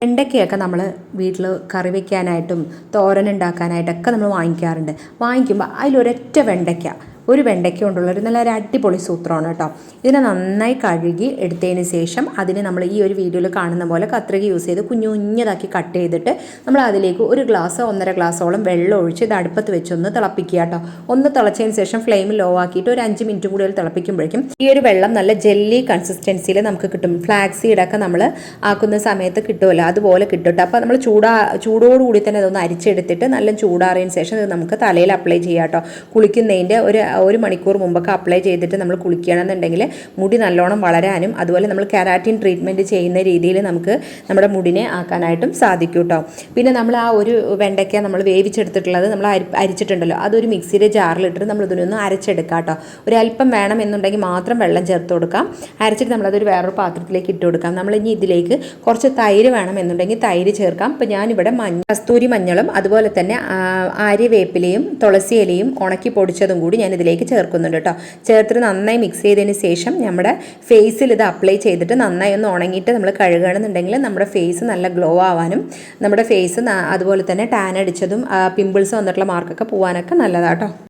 വെണ്ടയ്ക്കയൊക്കെ നമ്മൾ വീട്ടിൽ കറി വയ്ക്കാനായിട്ടും തോരൻ ഉണ്ടാക്കാനായിട്ടൊക്കെ നമ്മൾ വാങ്ങിക്കാറുണ്ട്. വാങ്ങിക്കുമ്പോൾ അതിലൊരൊറ്റ വെണ്ടയ്ക്ക, ഒരു വെണ്ടയ്ക്ക കൊണ്ടുള്ളൊരു നല്ല അടിപൊളി സൂത്രമാണ് കേട്ടോ. ഇതിനെ നന്നായി കഴുകി എടുത്തതിന് ശേഷം അതിനെ നമ്മൾ ഈ ഒരു വീഡിയോയിൽ കാണുന്ന പോലെ കത്രിക യൂസ് ചെയ്ത് കുഞ്ഞു കുഞ്ഞതാക്കി കട്ട് ചെയ്തിട്ട് നമ്മൾ അതിലേക്ക് ഒരു ഗ്ലാസ് 1.5 ഗ്ലാസോളം വെള്ളം ഒഴിച്ച് ഇത് അടുപ്പത്ത് വെച്ചൊന്ന് തിളപ്പിക്കുക കേട്ടോ. ഒന്ന് തിളച്ചതിന് ശേഷം ഫ്ലെയിം ലോ ആക്കിയിട്ട് ഒരു 5 മിനിറ്റ് കൂടി തിളപ്പിക്കുമ്പോഴേക്കും ഈ ഒരു വെള്ളം നല്ല ജെല്ലി കൺസിസ്റ്റൻസിയിൽ നമുക്ക് കിട്ടും. ഫ്ലാക്സ് സീഡൊക്കെ നമ്മൾ ആക്കുന്ന സമയത്ത് കിട്ടുമല്ലോ, അതുപോലെ കിട്ടും. അപ്പോൾ നമ്മൾ ചൂടോടുകൂടി തന്നെ അതൊന്ന് അരിച്ചെടുത്തിട്ട് നല്ല ചൂടാറിയതിന് ശേഷം ഇത് നമുക്ക് തലയിൽ അപ്ലൈ ചെയ്യാം കേട്ടോ. കുളിക്കുന്നതിൻ്റെ ഒരു മണിക്കൂർ മുമ്പൊക്കെ അപ്ലൈ ചെയ്തിട്ട് നമ്മൾ കുളിക്കുകയാണെന്നുണ്ടെങ്കിൽ മുടി നല്ലോണം വളരാനും അതുപോലെ നമ്മൾ കെരാറ്റിൻ ട്രീറ്റ്മെൻറ്റ് ചെയ്യുന്ന രീതിയിൽ നമുക്ക് നമ്മുടെ മുടിനെ ആക്കാനായിട്ടും സാധിക്കും കേട്ടോ. പിന്നെ നമ്മൾ ആ ഒരു വെണ്ടയ്ക്ക നമ്മൾ വേവിച്ചെടുത്തിട്ടുള്ളത് നമ്മൾ അരിച്ചിട്ടുണ്ടല്ലോ, അതൊരു മിക്സിയുടെ ജാറിലിട്ടിട്ട് നമ്മൾ ഇതിനൊന്ന് അരച്ചെടുക്കാം കേട്ടോ. ഒരല്പം വേണം എന്നുണ്ടെങ്കിൽ മാത്രം വെള്ളം ചേർത്ത് കൊടുക്കാം. അരച്ചിട്ട് നമ്മളതൊരു വേറൊരു പാത്രത്തിലേക്ക് ഇട്ട് കൊടുക്കാം. നമ്മളിനി ഇതിലേക്ക് കുറച്ച് തൈര് വേണം എന്നുണ്ടെങ്കിൽ തൈര് ചേർക്കാം. ഇപ്പോൾ ഞാനിവിടെ കസ്തൂരി മഞ്ഞളും അതുപോലെ തന്നെ ആര്യവേപ്പിലയും തുളസി ഇലയും ഉണക്കി പൊടിച്ചതും കൂടി ഞാൻ ഇതിലേക്ക് ചേർക്കുന്നുണ്ട് കേട്ടോ. ചേർത്തിട്ട് നന്നായി മിക്സ് ചെയ്തതിന് ശേഷം നമ്മുടെ ഫേസിൽ ഇത് അപ്ലൈ ചെയ്തിട്ട് നന്നായി ഒന്ന് ഉണങ്ങിയിട്ട് നമ്മൾ കഴുകണമെന്നുണ്ടെങ്കിൽ നമ്മുടെ ഫേസ് നല്ല ഗ്ലോ ആവാനും നമ്മുടെ ഫേസ് അതുപോലെ തന്നെ ടാൻ അടിച്ചതും പിമ്പിൾസ് വന്നിട്ടുള്ള മാർക്കൊക്കെ പോകാനൊക്കെ നല്ലതാട്ടോ.